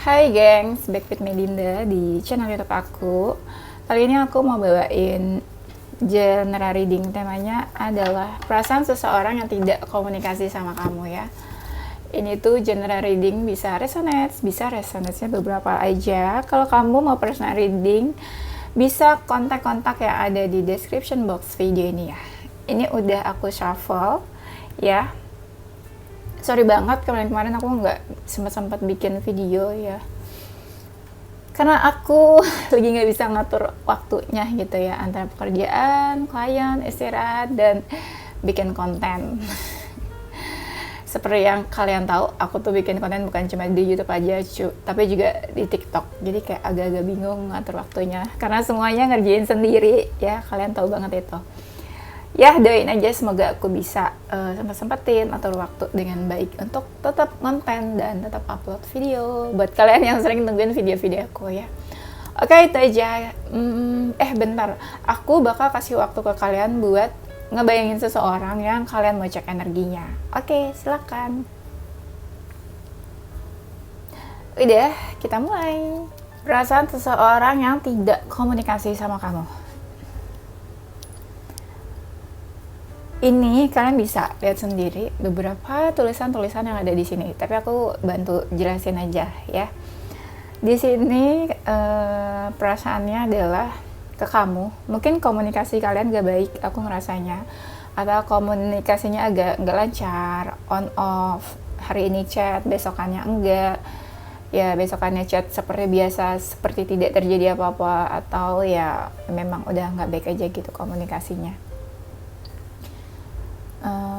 Hai gengs, back with Melinda di channel YouTube aku. Kali ini aku mau bawain genre reading. Temanya adalah perasaan seseorang yang tidak komunikasi sama kamu ya. Ini tuh genre reading bisa resonance-nya beberapa aja. Kalau kamu mau personal reading, bisa kontak-kontak yang ada di description box video ini ya. Ini udah aku shuffle ya. Sorry banget kemarin aku nggak sempat bikin video ya, karena aku lagi nggak bisa ngatur waktunya gitu ya, antara pekerjaan, klien, istirahat, dan bikin konten. Seperti yang kalian tahu, aku tuh bikin konten bukan cuma di YouTube aja tapi juga di TikTok. Jadi kayak agak-agak bingung ngatur waktunya karena semuanya ngerjain sendiri ya, kalian tahu banget itu. Ya, doain aja semoga aku bisa sempetin atur waktu dengan baik untuk tetap konten dan tetap upload video buat kalian yang sering nungguin video-video aku ya. Oke, itu aja. Bentar, aku bakal kasih waktu ke kalian buat ngebayangin seseorang yang kalian mau cek energinya. Oke, silakan. Udah, kita mulai. Perasaan seseorang yang tidak komunikasi sama kamu. Ini kalian bisa lihat sendiri beberapa tulisan-tulisan yang ada di sini, tapi aku bantu jelasin aja ya. Di sini perasaannya adalah ke kamu. Mungkin komunikasi kalian gak baik, aku ngerasanya, atau komunikasinya agak nggak lancar, on off. Hari ini chat, besokannya enggak. Ya besokannya chat seperti biasa, seperti tidak terjadi apa-apa, atau ya memang udah nggak baik aja gitu komunikasinya.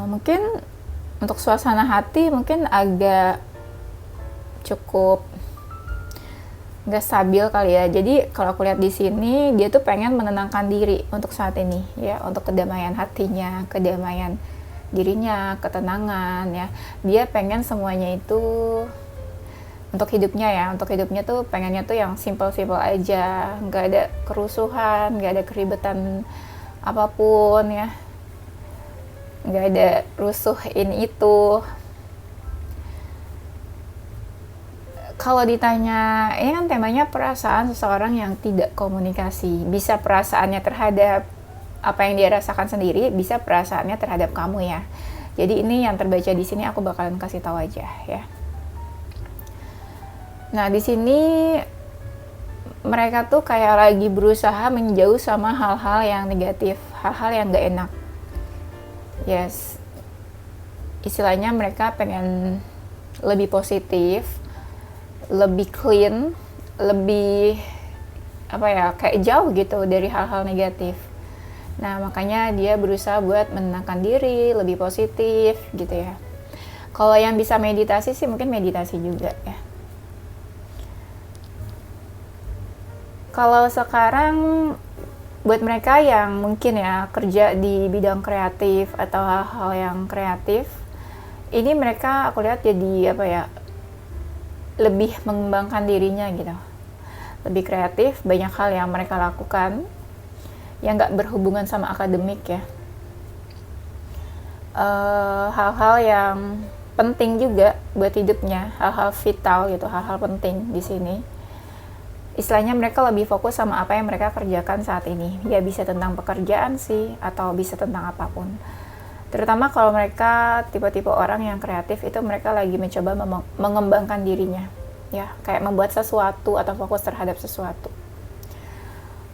Mungkin untuk suasana hati mungkin agak cukup nggak stabil kali ya. Jadi kalau aku lihat di sini, dia tuh pengen menenangkan diri untuk saat ini ya, untuk kedamaian hatinya, kedamaian dirinya, ketenangan ya. Dia pengen semuanya itu untuk hidupnya ya, untuk hidupnya tuh pengennya tuh yang simple-simple aja, nggak ada kerusuhan, nggak ada keribetan apapun ya, nggak ada rusuh ini itu. Kalau ditanya, ini kan temanya perasaan seseorang yang tidak komunikasi. Bisa perasaannya terhadap apa yang dia rasakan sendiri, bisa perasaannya terhadap kamu ya. Jadi ini yang terbaca di sini aku bakalan kasih tahu aja ya. Nah, di sini mereka tuh kayak lagi berusaha menjauh sama hal-hal yang negatif, hal-hal yang nggak enak. Yes, istilahnya mereka pengen lebih positif, lebih clean, lebih kayak jauh gitu dari hal-hal negatif. Nah, makanya dia berusaha buat menenangkan diri, lebih positif gitu ya. Kalau yang bisa meditasi sih mungkin meditasi juga ya. Kalau sekarang buat mereka yang mungkin ya kerja di bidang kreatif atau hal-hal yang kreatif, ini mereka aku lihat jadi lebih mengembangkan dirinya gitu, lebih kreatif, banyak hal yang mereka lakukan yang nggak berhubungan sama akademik ya, hal-hal yang penting juga buat hidupnya, hal-hal vital gitu, hal-hal penting di sini. Istilahnya mereka lebih fokus sama apa yang mereka kerjakan saat ini. Ya bisa tentang pekerjaan sih, atau bisa tentang apapun. Terutama kalau mereka tipe-tipe orang yang kreatif, itu mereka lagi mencoba mengembangkan dirinya. Ya, kayak membuat sesuatu atau fokus terhadap sesuatu.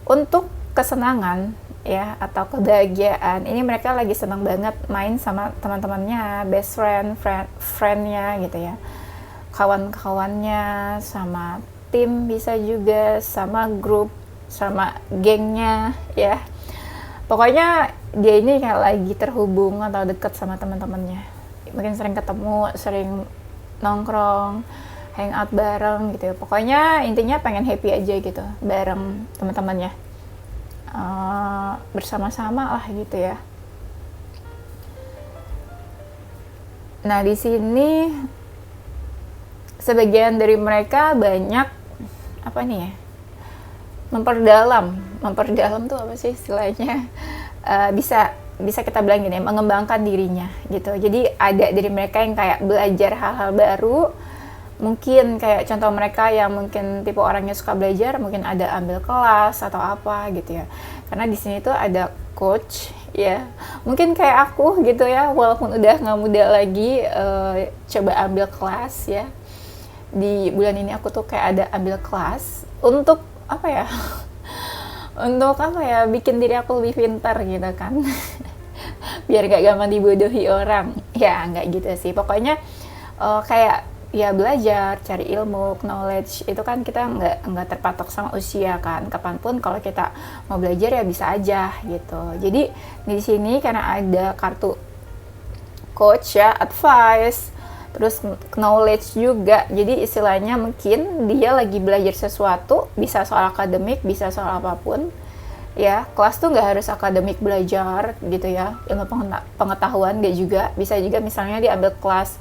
Untuk kesenangan ya, atau kebahagiaan, ini mereka lagi senang banget main sama teman-temannya, best friend-nya gitu ya. Kawan-kawannya, sama tim bisa juga, sama grup, sama gengnya ya. Pokoknya dia ini kayak lagi terhubung atau dekat sama teman-temannya. Mungkin sering ketemu, sering nongkrong, hangout bareng gitu. Pokoknya intinya pengen happy aja gitu bareng teman-temannya. Bersama-sama lah gitu ya. Nah, di sini sebagian dari mereka banyak memperdalam tuh apa sih istilahnya, bisa kita bilang gini, mengembangkan dirinya gitu. Jadi ada dari mereka yang kayak belajar hal-hal baru, Mungkin kayak contoh mereka yang mungkin tipe orangnya suka belajar, mungkin ada ambil kelas atau apa gitu ya. Karena di sini tuh ada coach ya. Mungkin kayak aku gitu ya, walaupun udah nggak muda lagi, coba ambil kelas ya. Di bulan ini aku tuh kayak ada ambil kelas untuk apa ya? Untuk apa ya? Bikin diri aku lebih pintar gitu kan. Biar gak gampang dibodohi orang. Ya nggak gitu sih. Pokoknya kayak ya belajar, cari ilmu, knowledge itu kan kita nggak terpatok sama usia kan. Kapanpun kalau kita mau belajar ya bisa aja gitu. Jadi di sini karena ada kartu coach ya, advice, terus knowledge juga. Jadi istilahnya mungkin dia lagi belajar sesuatu, bisa soal akademik, bisa soal apapun. Ya, kelas tuh nggak harus akademik belajar gitu ya, ilmu pengetahuan dia juga. Bisa juga misalnya diambil kelas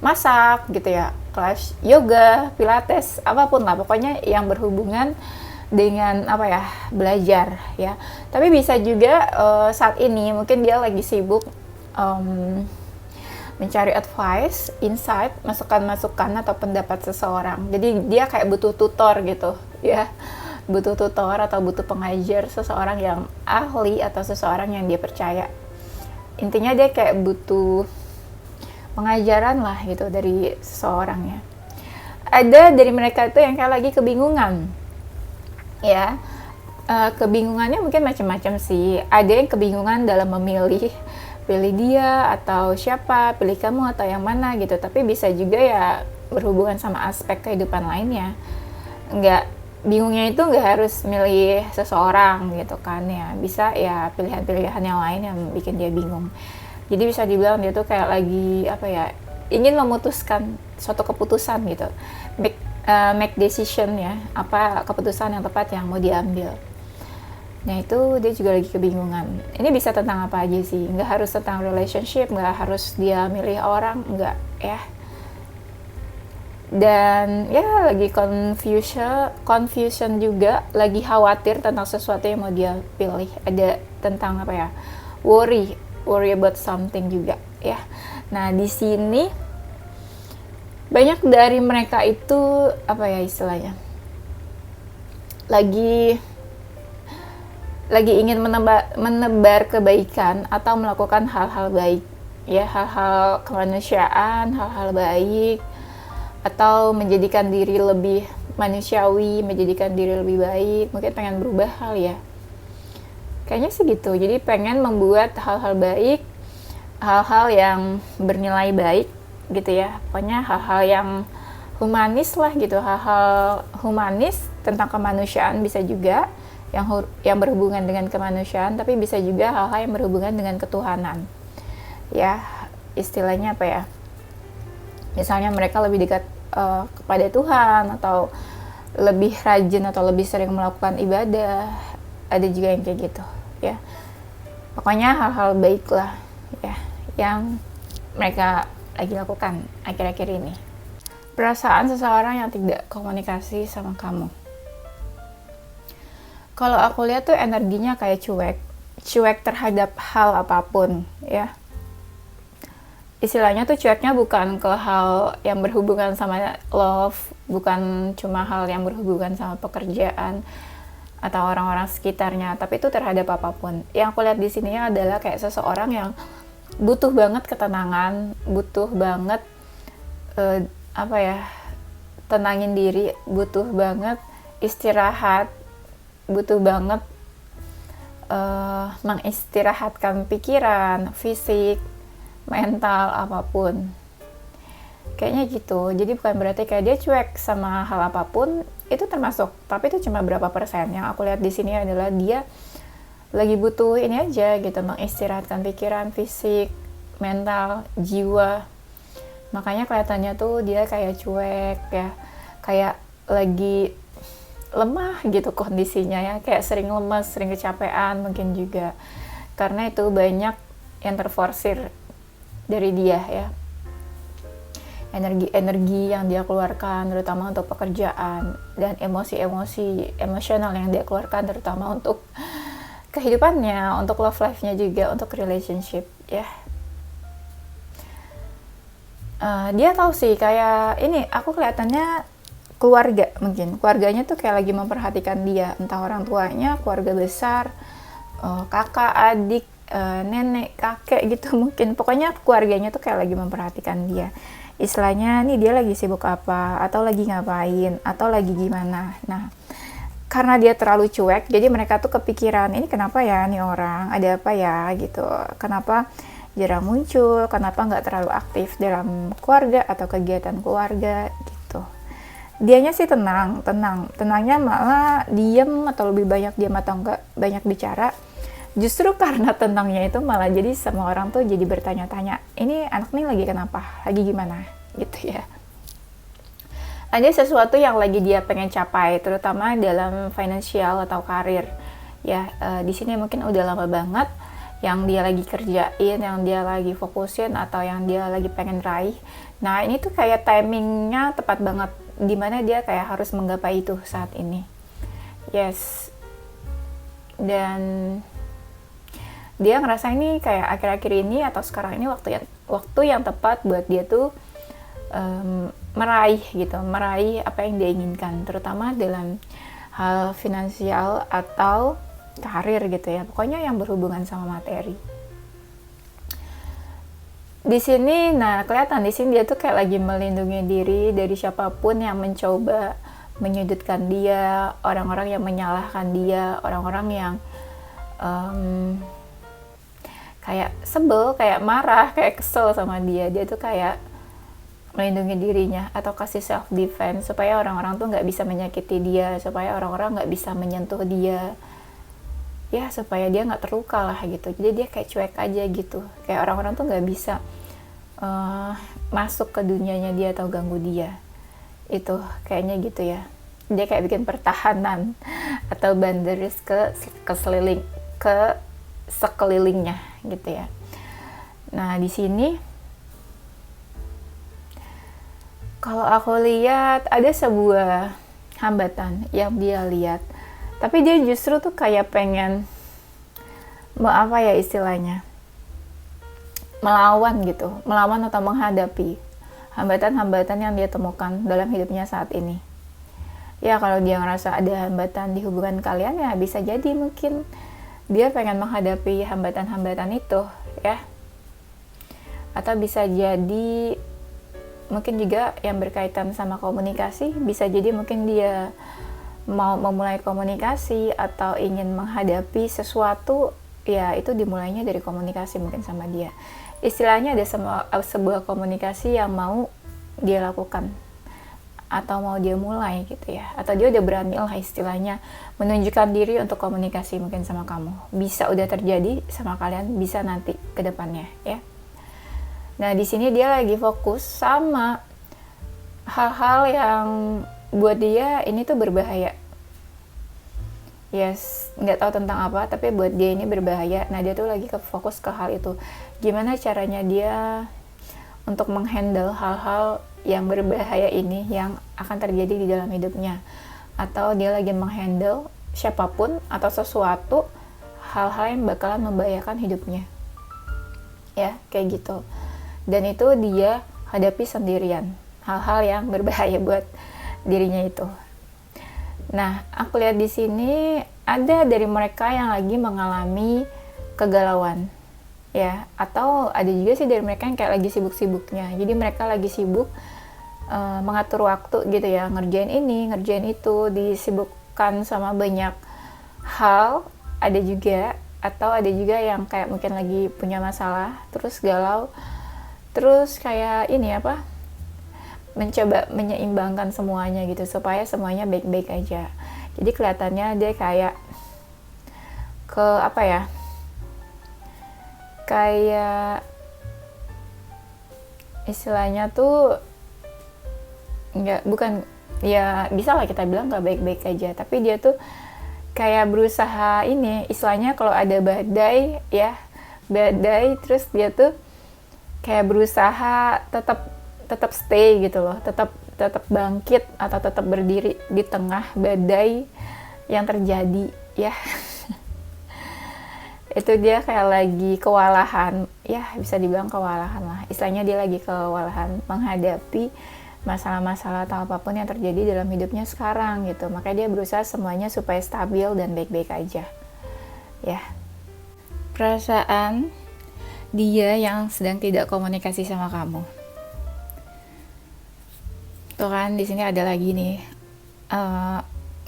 masak gitu ya, kelas yoga, pilates, apapun lah, pokoknya yang berhubungan dengan apa ya, belajar ya. Tapi bisa juga saat ini mungkin dia lagi sibuk mencari advice, insight, masukan-masukan atau pendapat seseorang. Jadi dia kayak butuh tutor gitu ya, butuh tutor atau butuh pengajar, seseorang yang ahli atau seseorang yang dia percaya. Intinya dia kayak butuh pengajaran lah gitu dari seseorang ya. Ada dari mereka itu yang kayak lagi kebingungan ya. Kebingungannya mungkin macam-macam sih. Ada yang kebingungan dalam memilih, pilih dia atau siapa, pilih kamu atau yang mana gitu. Tapi bisa juga ya berhubungan sama aspek kehidupan lainnya. Bingungnya itu nggak harus milih seseorang gitu kan ya. Bisa ya pilihan-pilihan yang lain yang bikin dia bingung. Jadi bisa dibilang dia tuh kayak lagi apa ya, ingin memutuskan suatu keputusan gitu, make decision ya, apa keputusan yang tepat yang mau diambil. Nah itu dia juga lagi kebingungan. Ini bisa tentang apa aja sih, nggak harus tentang relationship, nggak harus dia milih orang, nggak ya. Dan ya lagi confusion juga, lagi khawatir tentang sesuatu yang mau dia pilih. Ada tentang apa ya, worry about something juga ya. Nah di sini banyak dari mereka itu apa ya istilahnya, lagi ingin menebar kebaikan atau melakukan hal-hal baik ya, hal-hal kemanusiaan, hal-hal baik, atau menjadikan diri lebih manusiawi, menjadikan diri lebih baik, mungkin pengen berubah hal ya. Kayaknya sih gitu. Jadi pengen membuat hal-hal baik, hal-hal yang bernilai baik gitu ya. Pokoknya hal-hal yang humanis lah gitu. Hal-hal humanis tentang kemanusiaan bisa juga yang berhubungan dengan kemanusiaan, tapi bisa juga hal-hal yang berhubungan dengan ketuhanan. Ya, istilahnya apa ya? Misalnya mereka lebih dekat kepada Tuhan, atau lebih rajin atau lebih sering melakukan ibadah. Ada juga yang kayak gitu ya. Pokoknya hal-hal baik lah ya yang mereka lagi lakukan akhir-akhir ini. Perasaan seseorang yang tidak komunikasi sama kamu. Kalau aku lihat tuh energinya kayak cuek terhadap hal apapun ya. Istilahnya tuh cueknya bukan ke hal yang berhubungan sama love, bukan cuma hal yang berhubungan sama pekerjaan atau orang-orang sekitarnya, tapi itu terhadap apapun. Yang aku lihat di sini adalah kayak seseorang yang butuh banget ketenangan, butuh banget apa ya, tenangin diri, butuh banget istirahat, butuh banget mengistirahatkan pikiran, fisik, mental, apapun. Kayaknya gitu. Jadi bukan berarti kayak dia cuek sama hal apapun, itu termasuk, tapi itu cuma berapa persen. Yang aku lihat di sini adalah dia lagi butuh ini aja gitu, mengistirahatkan pikiran, fisik, mental, jiwa. Makanya kelihatannya tuh dia kayak cuek ya, kayak lagi lemah gitu kondisinya ya, kayak sering lemas, sering kecapean mungkin juga. Karena itu banyak yang terforsir dari dia ya. Energi yang dia keluarkan terutama untuk pekerjaan, dan emosi-emosi emosional yang dia keluarkan terutama untuk kehidupannya, untuk love life-nya juga, untuk relationship ya. Dia tahu sih kayak ini, aku kelihatannya keluarga, mungkin keluarganya tuh kayak lagi memperhatikan dia, entah orang tuanya, keluarga besar, kakak, adik, nenek, kakek gitu mungkin. Pokoknya keluarganya tuh kayak lagi memperhatikan dia. Istilahnya nih dia lagi sibuk apa, atau lagi ngapain, atau lagi gimana. Nah, karena dia terlalu cuek, jadi mereka tuh kepikiran, ini kenapa ya nih orang, ada apa ya gitu, kenapa jarang muncul, kenapa nggak terlalu aktif dalam keluarga atau kegiatan keluarga gitu. Dianya sih tenangnya malah diem atau lebih banyak diem atau enggak banyak bicara. Justru karena tenangnya itu malah jadi semua orang tuh jadi bertanya-tanya, ini anak nih lagi kenapa, lagi gimana gitu ya. Ada sesuatu yang lagi dia pengen capai, terutama dalam finansial atau karir. Ya, di sini mungkin udah lama banget yang dia lagi kerjain, yang dia lagi fokusin, atau yang dia lagi pengen raih. Nah, ini tuh kayak timingnya tepat banget, dimana dia kayak harus menggapai itu saat ini. Yes. Dan dia ngerasa ini kayak akhir-akhir ini atau sekarang ini waktu yang tepat buat dia tuh meraih apa yang dia inginkan, terutama dalam hal finansial atau karir gitu ya, pokoknya yang berhubungan sama materi. Di sini, nah kelihatan di sini dia tuh kayak lagi melindungi diri dari siapapun yang mencoba menyudutkan dia, orang-orang yang menyalahkan dia, orang-orang yang kayak sebel, kayak marah, kayak kesel sama dia. Dia tuh kayak melindungi dirinya atau kasih self defense supaya orang-orang tuh nggak bisa menyakiti dia, supaya orang-orang nggak bisa menyentuh dia, ya supaya dia nggak terluka lah gitu. Jadi dia kayak cuek aja gitu, kayak orang-orang tuh nggak bisa masuk ke dunianya dia atau ganggu dia. Itu kayaknya gitu ya. Dia kayak bikin pertahanan atau boundaries ke sekelilingnya gitu ya. Nah di sini kalau aku lihat ada sebuah hambatan yang dia lihat, tapi dia justru tuh kayak pengen apa ya istilahnya, melawan atau menghadapi hambatan-hambatan yang dia temukan dalam hidupnya saat ini. Ya kalau dia ngerasa ada hambatan di hubungan kalian, ya bisa jadi mungkin dia pengen menghadapi hambatan-hambatan itu ya, atau bisa jadi mungkin juga yang berkaitan sama komunikasi, bisa jadi mungkin dia mau memulai komunikasi atau ingin menghadapi sesuatu, ya itu dimulainya dari komunikasi mungkin sama dia. Istilahnya ada sebuah komunikasi yang mau dia lakukan atau mau dia mulai gitu ya, atau dia udah berani lah istilahnya menunjukkan diri untuk komunikasi mungkin sama kamu. Bisa udah terjadi sama kalian, bisa nanti ke depannya ya. Nah di sini dia lagi fokus sama hal-hal yang buat dia ini tuh berbahaya. Yes, nggak tahu tentang apa, tapi buat dia ini berbahaya. Nah dia tuh lagi fokus ke hal itu. Gimana caranya dia untuk menghandle hal-hal yang berbahaya ini yang akan terjadi di dalam hidupnya. Atau dia lagi menghandle siapapun atau sesuatu, hal-hal yang bakalan membahayakan hidupnya. Ya, kayak gitu. Dan itu dia hadapi sendirian, hal-hal yang berbahaya buat dirinya itu. Nah, aku lihat di sini ada dari mereka yang lagi mengalami kegalauan, ya, atau ada juga sih dari mereka yang kayak lagi sibuk-sibuknya. Jadi mereka lagi sibuk mengatur waktu gitu ya, ngerjain ini, ngerjain itu, disibukkan sama banyak hal. Ada juga, atau ada juga yang kayak mungkin lagi punya masalah, terus galau. Terus kayak ini apa, mencoba menyeimbangkan semuanya gitu supaya semuanya baik-baik aja. Jadi kelihatannya dia kayak ke apa ya, kayak istilahnya tuh bukan ya, bisa lah kita bilang gak baik-baik aja, tapi dia tuh kayak berusaha ini, istilahnya kalau ada badai ya, terus dia tuh kayak berusaha tetap stay gitu loh, tetap bangkit atau tetap berdiri di tengah badai yang terjadi ya. Itu dia kayak lagi kewalahan ya bisa dibilang kewalahan lah. Istilahnya dia lagi kewalahan menghadapi masalah-masalah atau apapun yang terjadi dalam hidupnya sekarang gitu. Makanya dia berusaha semuanya supaya stabil dan baik-baik aja. Ya. Perasaan dia yang sedang tidak komunikasi sama kamu. Tuh kan di sini ada lagi nih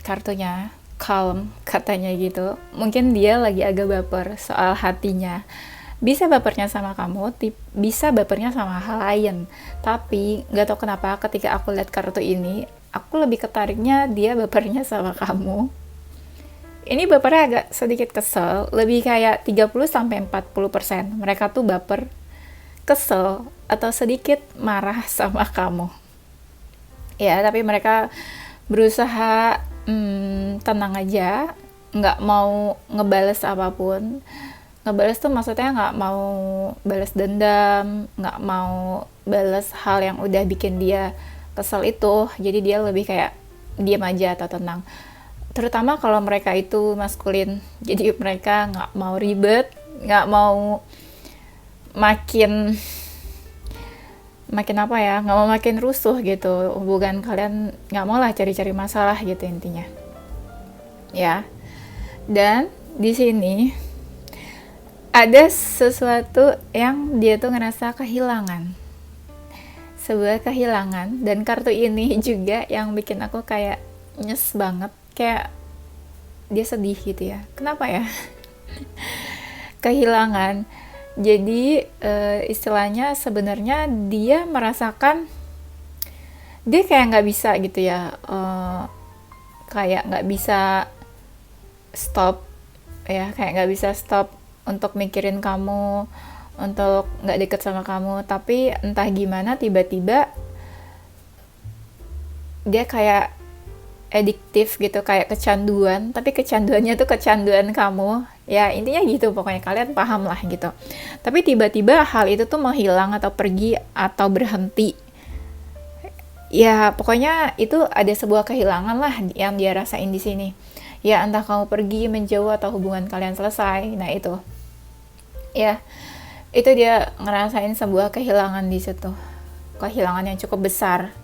kartunya calm katanya gitu. Mungkin dia lagi agak baper soal hatinya. Bisa bapernya sama kamu, bisa bapernya sama hal lain. Tapi nggak tahu kenapa ketika aku lihat kartu ini, aku lebih ketariknya dia bapernya sama kamu. Ini bapernya agak sedikit kesel, lebih kayak 30-40%. Mereka tuh baper, kesel, atau sedikit marah sama kamu. Ya, tapi mereka berusaha tenang aja, nggak mau ngebales apapun. Ngebales tuh maksudnya nggak mau bales dendam, nggak mau bales hal yang udah bikin dia kesel itu. Jadi dia lebih kayak diam aja atau tenang. Terutama kalau mereka itu maskulin. Jadi mereka nggak mau ribet, nggak mau makin apa ya, nggak mau makin rusuh gitu. Hubungan kalian nggak mau lah cari-cari masalah gitu intinya. Ya. Dan di sini ada sesuatu yang dia tuh ngerasa kehilangan, sebuah kehilangan. Dan kartu ini juga yang bikin aku kayak nyes banget, kayak dia sedih gitu ya. Kenapa ya? Kehilangan. Jadi istilahnya sebenarnya dia merasakan dia kayak nggak bisa gitu ya, kayak nggak bisa stop ya, kayak nggak bisa stop untuk mikirin kamu, untuk nggak deket sama kamu. Tapi entah gimana tiba-tiba dia kayak adiktif gitu, kayak kecanduan. Tapi kecanduannya tuh kecanduan kamu. Ya intinya gitu, pokoknya kalian paham lah gitu. Tapi tiba-tiba hal itu tuh menghilang atau pergi atau berhenti. Ya pokoknya itu ada sebuah kehilangan lah yang dia rasain di sini. Ya entah kamu pergi, menjauh, atau hubungan kalian selesai. Nah itu. Ya, itu dia ngerasain sebuah kehilangan di situ, kehilangan yang cukup besar.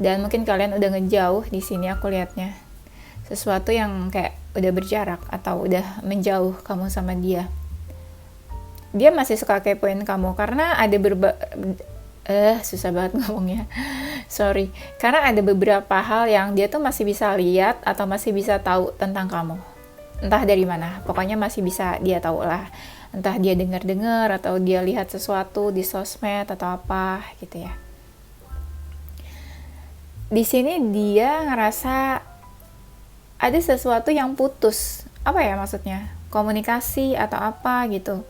Dan mungkin kalian udah ngejauh di sini, aku lihatnya sesuatu yang kayak udah berjarak atau udah menjauh kamu sama dia. Dia masih suka kepoin kamu karena ada susah banget ngomongnya. Sorry, karena ada beberapa hal yang dia tuh masih bisa lihat atau masih bisa tahu tentang kamu. Entah dari mana, pokoknya masih bisa dia tahu lah. Entah dia dengar-dengar atau dia lihat sesuatu di sosmed atau apa gitu ya. Di sini dia ngerasa ada sesuatu yang putus. Apa ya maksudnya? Komunikasi atau apa gitu.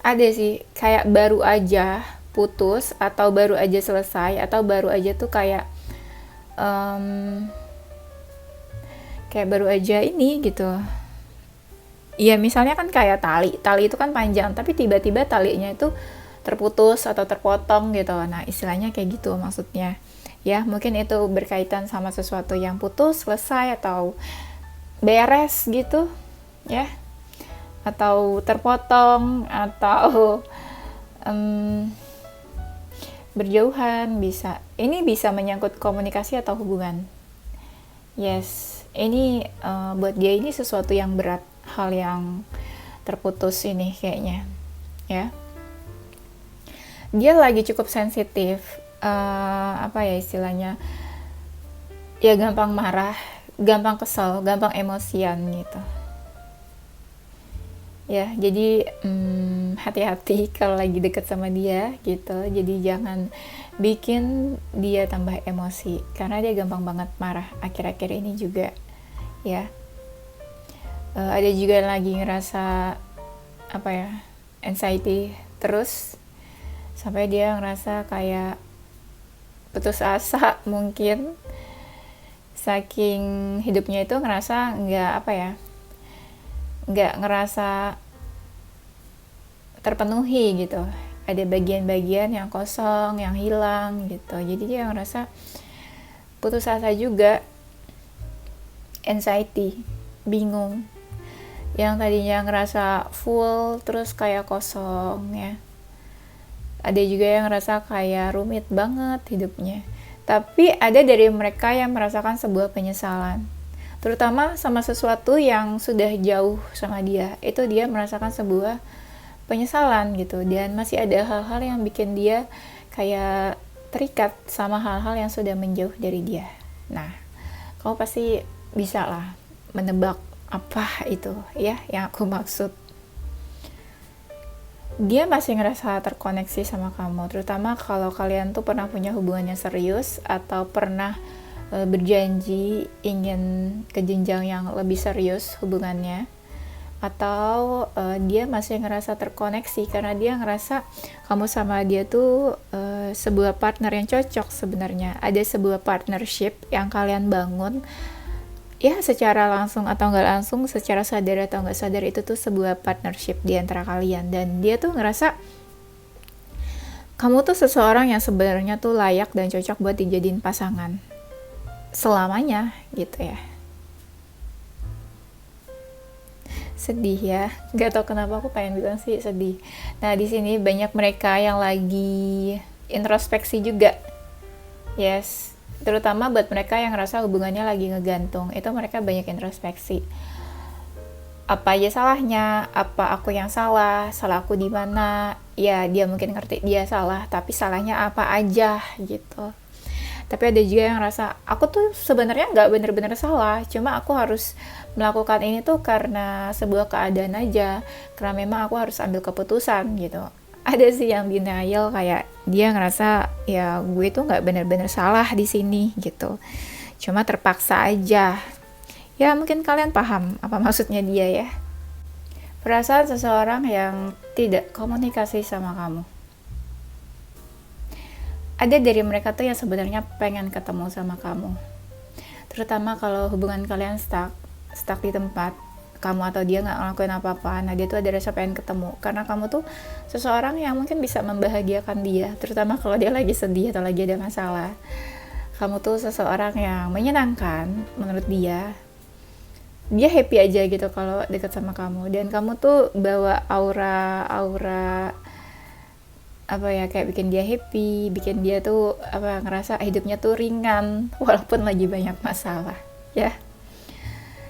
Ada sih, kayak baru aja putus atau baru aja selesai atau baru aja tuh kayak kayak baru aja ini gitu. Iya, misalnya kan kayak tali itu kan panjang, tapi tiba-tiba talinya itu terputus atau terpotong gitu. Nah, istilahnya kayak gitu maksudnya. Ya, mungkin itu berkaitan sama sesuatu yang putus, selesai, atau beres gitu, ya. Atau terpotong, atau berjauhan bisa. Ini bisa menyangkut komunikasi atau hubungan. Yes, ini buat dia ini sesuatu yang berat. Hal yang terputus ini kayaknya ya. Dia lagi cukup sensitif, apa ya istilahnya, ya gampang marah, gampang kesel, gampang emosian gitu ya. Jadi hati-hati kalau lagi deket sama dia gitu. Jadi jangan bikin dia tambah emosi karena dia gampang banget marah akhir-akhir ini juga ya. Ada juga yang lagi ngerasa apa ya, anxiety terus sampai dia ngerasa kayak putus asa mungkin, saking hidupnya itu ngerasa nggak ngerasa terpenuhi gitu. Ada bagian-bagian yang kosong, yang hilang gitu. Jadi dia ngerasa putus asa juga, anxiety, bingung. yang tadinya ngerasa full terus kayak kosong ya. Ada juga yang ngerasa kayak rumit banget hidupnya. Tapi ada dari mereka yang merasakan sebuah penyesalan. Terutama sama sesuatu yang sudah jauh sama dia. Itu dia merasakan sebuah penyesalan gitu. Dan masih ada hal-hal yang bikin dia kayak terikat sama hal-hal yang sudah menjauh dari dia. Nah, kamu pasti bisa lah menebak apa itu ya yang aku maksud. Dia masih ngerasa terkoneksi sama kamu, terutama kalau kalian tuh pernah punya hubungan yang serius atau pernah berjanji ingin ke jenjang yang lebih serius hubungannya, atau dia masih ngerasa terkoneksi karena dia ngerasa kamu sama dia tuh sebuah partner yang cocok sebenarnya. Ada sebuah partnership yang kalian bangun ya, secara langsung atau nggak langsung, secara sadar atau nggak sadar, itu tuh sebuah partnership di antara kalian. Dan dia tuh ngerasa kamu tuh seseorang yang sebenarnya tuh layak dan cocok buat dijadiin pasangan selamanya gitu ya. Sedih ya, nggak tahu kenapa aku pengen bilang sih sedih. Nah, di sini banyak mereka yang lagi introspeksi juga, yes, terutama buat mereka yang ngerasa hubungannya lagi ngegantung. Itu mereka banyak introspeksi, apa aja salahnya, apa aku yang salah aku di mana. Ya, dia mungkin ngerti dia salah, tapi salahnya apa aja gitu. Tapi ada juga yang ngerasa aku tuh sebenarnya nggak bener-bener salah, cuma aku harus melakukan ini tuh karena sebuah keadaan aja, karena memang aku harus ambil keputusan gitu. Ada sih yang denial, kayak dia ngerasa ya gue tuh nggak bener-bener salah di sini gitu, cuma terpaksa aja. Ya mungkin kalian paham apa maksudnya dia ya. Perasaan seseorang yang tidak komunikasi sama kamu. Ada dari mereka tuh yang sebenarnya pengen ketemu sama kamu, terutama kalau hubungan kalian stuck di tempat, kamu atau dia nggak ngelakuin apa-apa. Nah, dia tuh ada rasa pengen ketemu karena kamu tuh seseorang yang mungkin bisa membahagiakan dia, terutama kalau dia lagi sedih atau lagi ada masalah. Kamu tuh seseorang yang menyenangkan menurut dia happy aja gitu kalau dekat sama kamu. Dan kamu tuh bawa aura apa ya, kayak bikin dia happy, bikin dia tuh apa, ngerasa hidupnya tuh ringan walaupun lagi banyak masalah ya.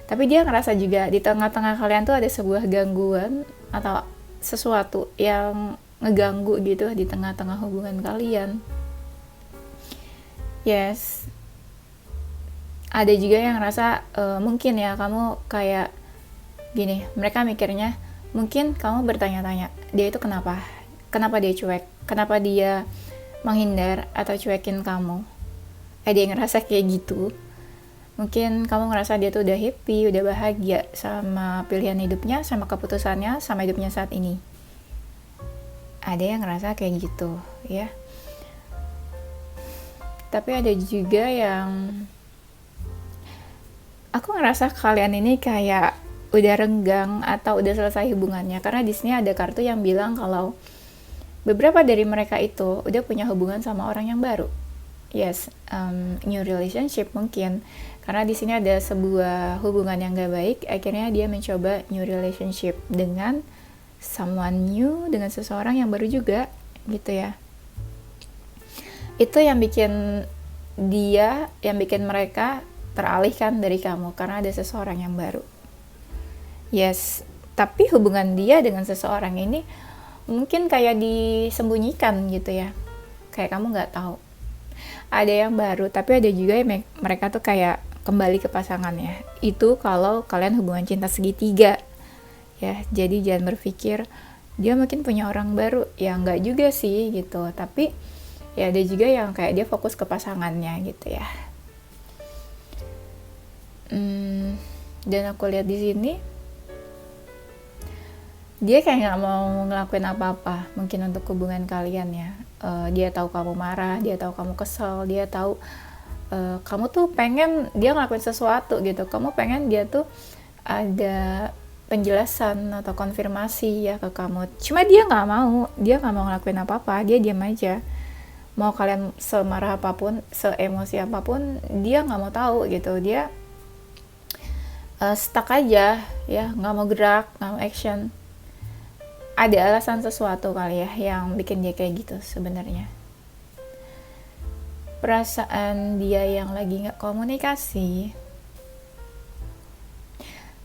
Tapi dia ngerasa juga di tengah-tengah kalian tuh ada sebuah gangguan atau sesuatu yang ngeganggu gitu di tengah-tengah hubungan kalian. Yes, ada juga yang ngerasa mungkin ya kamu kayak gini, mereka mikirnya mungkin kamu bertanya-tanya dia itu kenapa dia cuek, kenapa dia menghindar atau cuekin kamu. Ada yang ngerasa kayak gitu. Mungkin kamu ngerasa dia tuh udah happy, udah bahagia sama pilihan hidupnya, sama keputusannya, sama hidupnya saat ini. Ada yang ngerasa kayak gitu ya. Tapi ada juga yang aku ngerasa kalian ini kayak udah renggang atau udah selesai hubungannya, karena di sini ada kartu yang bilang kalau beberapa dari mereka itu udah punya hubungan sama orang yang baru. Yes, new relationship mungkin. Karena di sini ada sebuah hubungan yang gak baik, akhirnya dia mencoba new relationship dengan someone new, dengan seseorang yang baru juga, gitu ya. Itu yang bikin mereka teralihkan dari kamu, karena ada seseorang yang baru. Yes, tapi hubungan dia dengan seseorang ini mungkin kayak disembunyikan gitu ya, kayak kamu nggak tahu. Ada yang baru, tapi ada juga yang mereka tuh kayak kembali ke pasangannya. Itu kalau kalian hubungan cinta segitiga ya. Jadi jangan berpikir dia mungkin punya orang baru, ya nggak juga sih gitu. Tapi ya ada juga yang kayak dia fokus ke pasangannya gitu ya. Dan aku lihat di sini dia kayak nggak mau ngelakuin apa-apa mungkin untuk hubungan kalian ya. Dia tahu kamu marah, dia tahu kamu kesel, dia tahu kamu tuh pengen dia ngelakuin sesuatu gitu. Kamu pengen dia tuh ada penjelasan atau konfirmasi ya ke kamu. Cuma dia nggak mau ngelakuin apa-apa, dia diam aja. Mau kalian semarah apapun, seemosi apapun, dia nggak mau tahu gitu. Dia stuck aja ya, nggak mau gerak, nggak mau action. Ada alasan sesuatu kali ya yang bikin dia kayak gitu sebenarnya. Perasaan dia yang lagi nggak komunikasi,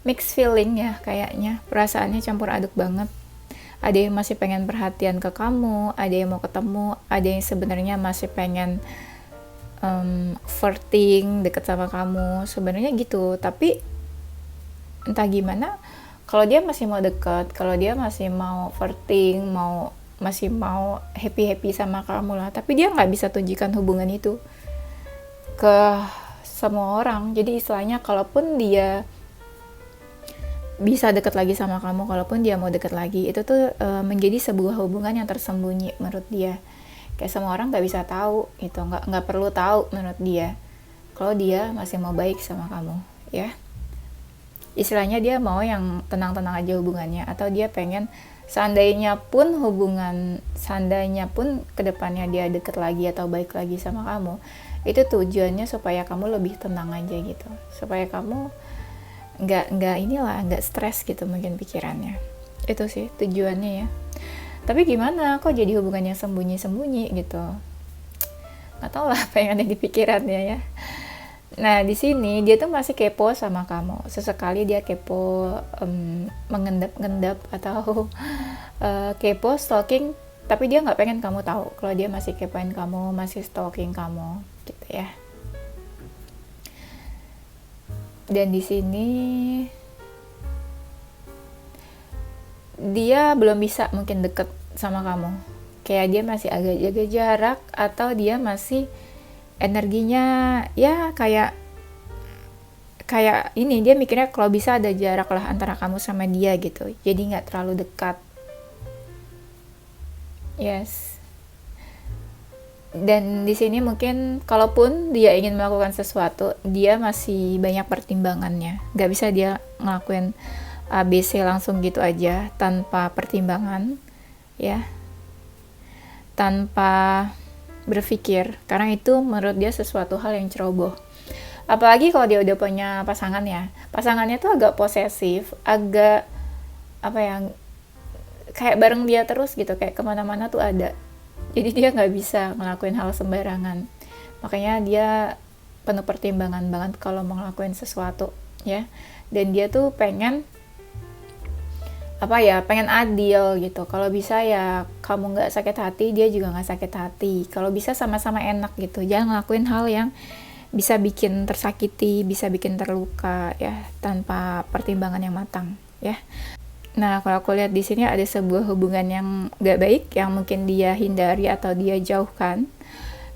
mixed feeling ya kayaknya, perasaannya campur aduk banget. Ada yang masih pengen perhatian ke kamu, ada yang mau ketemu, ada yang sebenarnya masih pengen flirting, deket sama kamu, sebenarnya gitu. Tapi entah gimana, kalau dia masih mau deket, kalau dia masih mau flirting, masih mau happy sama kamu lah, tapi dia nggak bisa tunjukkan hubungan itu ke semua orang. Jadi istilahnya kalaupun dia bisa deket lagi sama kamu, kalaupun dia mau deket lagi, itu tuh menjadi sebuah hubungan yang tersembunyi menurut dia. Kayak semua orang nggak bisa tahu gitu, nggak perlu tahu menurut dia kalau dia masih mau baik sama kamu ya. Istilahnya dia mau yang tenang-tenang aja hubungannya, atau dia pengen seandainya pun kedepannya dia deket lagi atau baik lagi sama kamu, itu tujuannya supaya kamu lebih tenang aja gitu, supaya kamu nggak stres gitu mungkin pikirannya. Itu sih tujuannya ya. Tapi gimana kok jadi hubungannya sembunyi-sembunyi gitu, nggak tahu lah apa yang ada di pikirannya ya. Nah di sini dia tuh masih kepo sama kamu, sesekali dia kepo, mengendap-endap atau kepo stalking, tapi dia nggak pengen kamu tahu kalau dia masih kepoin kamu, masih stalking kamu gitu ya. Dan di sini dia belum bisa mungkin deket sama kamu, kayak dia masih agak jaga jarak, atau dia masih energinya ya kayak ini, dia mikirnya kalau bisa ada jarak lah antara kamu sama dia gitu, jadi nggak terlalu dekat. Yes. Dan di sini mungkin kalaupun dia ingin melakukan sesuatu, dia masih banyak pertimbangannya, nggak bisa dia ngelakuin ABC langsung gitu aja tanpa pertimbangan ya, tanpa berpikir, karena itu menurut dia sesuatu hal yang ceroboh. Apalagi kalau dia udah punya pasangan ya, pasangannya tuh agak posesif, agak apa ya, kayak bareng dia terus gitu, kayak kemana-mana tuh ada. Jadi dia nggak bisa ngelakuin hal sembarangan, makanya dia penuh pertimbangan banget kalau mau ngelakuin sesuatu ya. Dan dia tuh pengen pengen adil gitu. Kalau bisa ya kamu nggak sakit hati, dia juga nggak sakit hati. Kalau bisa sama-sama enak gitu, jangan ngelakuin hal yang bisa bikin tersakiti, bisa bikin terluka ya, tanpa pertimbangan yang matang ya. Nah kalau aku lihat di sini ada sebuah hubungan yang nggak baik yang mungkin dia hindari atau dia jauhkan,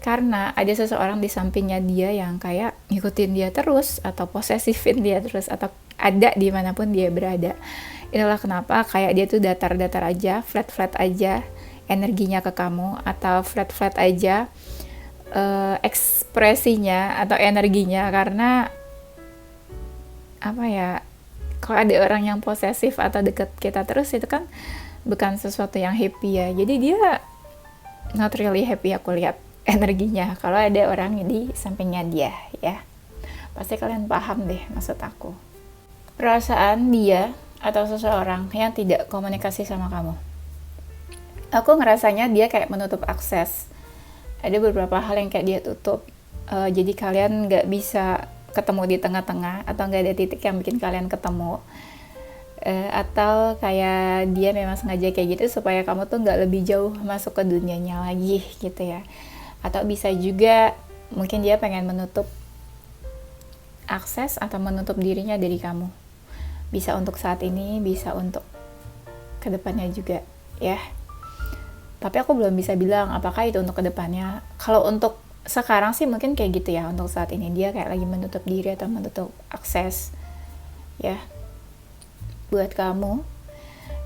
karena ada seseorang di sampingnya dia yang kayak ngikutin dia terus, atau posesifin dia terus, atau ada dimanapun dia berada. Inilah kenapa kayak dia tuh datar-datar aja, flat-flat aja energinya ke kamu, atau flat-flat aja ekspresinya atau energinya, karena kalau ada orang yang posesif atau deket kita terus, itu kan bukan sesuatu yang happy ya. Jadi dia not really happy, aku lihat energinya kalau ada orang di sampingnya dia ya. Pasti kalian paham deh maksud aku. Perasaan dia atau seseorang yang tidak komunikasi sama kamu, aku ngerasanya dia kayak menutup akses. Ada beberapa hal yang kayak dia tutup, jadi kalian nggak bisa ketemu di tengah-tengah, atau nggak ada titik yang bikin kalian ketemu, atau kayak dia memang sengaja kayak gitu supaya kamu tuh nggak lebih jauh masuk ke dunianya lagi gitu ya. Atau bisa juga mungkin dia pengen menutup akses atau menutup dirinya dari kamu, bisa untuk saat ini, bisa untuk kedepannya juga ya. Tapi aku belum bisa bilang apakah itu untuk kedepannya. Kalau untuk sekarang sih mungkin kayak gitu ya, untuk saat ini dia kayak lagi menutup diri atau menutup akses ya buat kamu.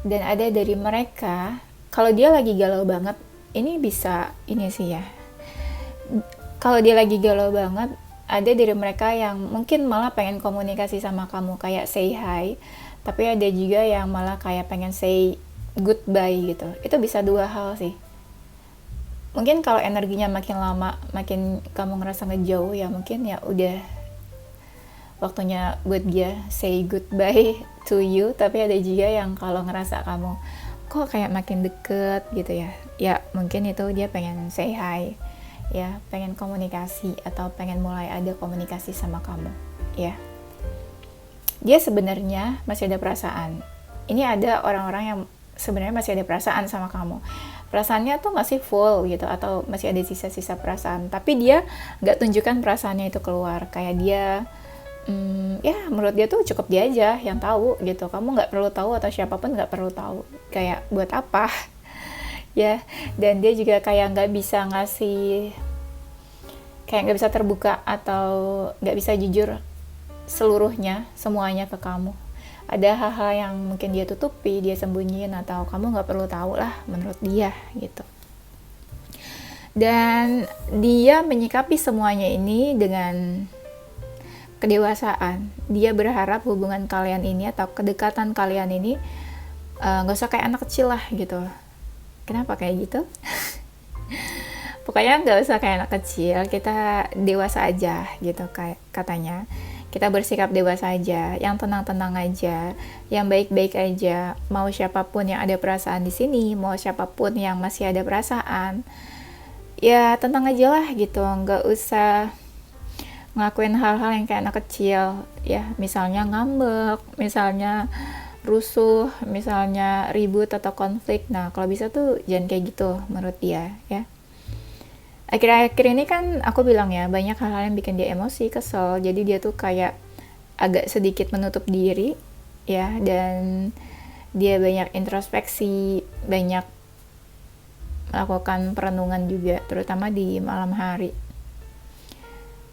Dan ada dari mereka, kalau dia lagi galau banget, ini bisa ini sih ya, kalau dia lagi galau banget, ada dari mereka yang mungkin malah pengen komunikasi sama kamu, kayak say hi, tapi ada juga yang malah kayak pengen say goodbye gitu. Itu bisa dua hal sih. Mungkin kalau energinya makin lama, makin kamu ngerasa ngejauh ya, mungkin ya waktunya buat dia say goodbye to you, tapi ada juga yang kalau ngerasa kamu kok kayak makin deket gitu ya, ya mungkin itu dia pengen say hi, ya pengen komunikasi atau pengen mulai ada komunikasi sama kamu, ya. Dia sebenarnya masih ada perasaan. Ini ada orang-orang yang sebenarnya masih ada perasaan sama kamu. Perasaannya tuh masih full gitu, atau masih ada sisa-sisa perasaan. Tapi dia nggak tunjukkan perasaannya itu keluar. Kayak dia, ya menurut dia tuh cukup dia aja yang tahu gitu. Kamu nggak perlu tahu atau siapapun nggak perlu tahu. Kayak buat apa? Ya, dan dia juga kayak nggak bisa ngasih, kayak nggak bisa terbuka atau nggak bisa jujur seluruhnya, semuanya ke kamu. Ada hal-hal yang mungkin dia tutupi, dia sembunyiin, atau kamu nggak perlu tahu lah menurut dia gitu. Dan dia menyikapi semuanya ini dengan kedewasaan. Dia berharap hubungan kalian ini atau kedekatan kalian ini nggak usah kayak anak kecil lah gitu. Kenapa kayak gitu? Pokoknya nggak usah kayak anak kecil, kita dewasa aja gitu kayak katanya. Kita bersikap dewasa aja, yang tenang-tenang aja, yang baik-baik aja. Mau siapapun yang ada perasaan di sini, mau siapapun yang masih ada perasaan, ya tenang aja lah gitu. Nggak usah ngelakuin hal-hal yang kayak anak kecil, ya. Misalnya ngambek, misalnya rusuh, misalnya ribut atau konflik. Nah, kalau bisa tuh jangan kayak gitu menurut dia, ya. Akhir-akhir ini kan aku bilang ya, banyak hal-hal yang bikin dia emosi, kesel. Jadi dia tuh kayak agak sedikit menutup diri, ya. Dan dia banyak introspeksi, banyak melakukan perenungan juga, terutama di malam hari.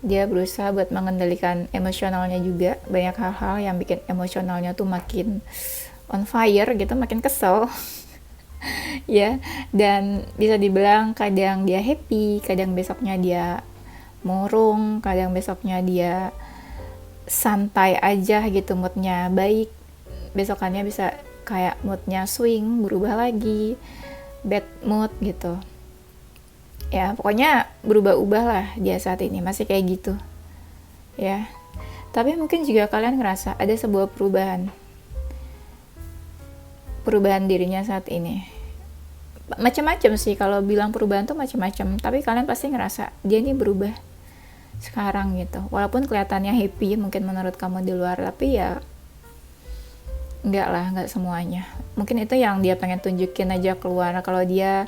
Dia berusaha buat mengendalikan emosionalnya juga. Banyak hal-hal yang bikin emosionalnya tuh makin on fire gitu, makin kesel. Ya, dan bisa dibilang kadang dia happy, kadang besoknya dia murung, kadang besoknya dia santai aja gitu, moodnya baik, besokannya bisa kayak moodnya swing, berubah lagi, bad mood gitu. Ya, pokoknya berubah-ubah lah dia saat ini, masih kayak gitu. Ya, tapi mungkin juga kalian ngerasa ada sebuah perubahan dirinya saat ini. Macam-macam sih, kalau bilang perubahan tuh macam-macam, tapi kalian pasti ngerasa dia ini berubah sekarang gitu. Walaupun kelihatannya happy mungkin menurut kamu di luar, tapi ya enggak semuanya. Mungkin itu yang dia pengen tunjukin aja keluar. Kalau dia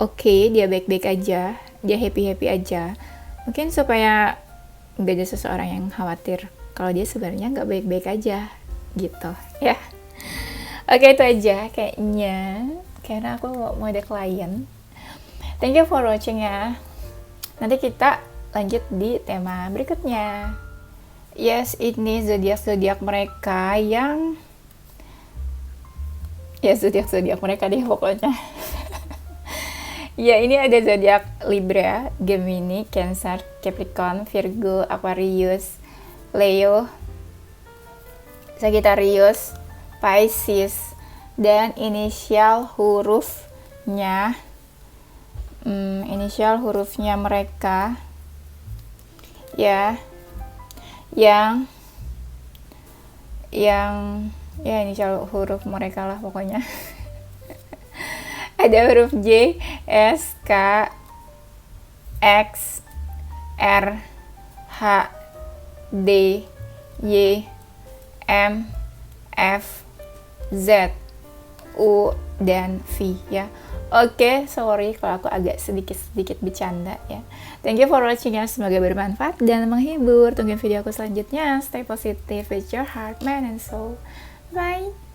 oke, dia baik-baik aja, dia happy-happy aja, mungkin supaya nggak ada seseorang yang khawatir kalau dia sebenarnya nggak baik-baik aja gitu, ya. Oke, itu aja kayaknya, karena aku mau ada klien. Thank you for watching ya. Nanti kita lanjut di tema berikutnya. Yes, ini zodiak mereka yang, ya zodiak mereka deh pokoknya. Ya, ini ada zodiak Libra, Gemini, Cancer, Capricorn, Virgo, Aquarius, Leo, Sagittarius, Pisces, dan inisial hurufnya mereka ya, yang ya inisial huruf mereka lah pokoknya. Ada huruf J, S, K, X, R, H, D, Y, M, F, Z, U, dan V ya. Oke, sorry kalau aku agak sedikit bercanda ya. Thank you for watching ya, semoga bermanfaat dan menghibur. Tungguin video aku selanjutnya. Stay positive with your heart, mind and soul. Bye.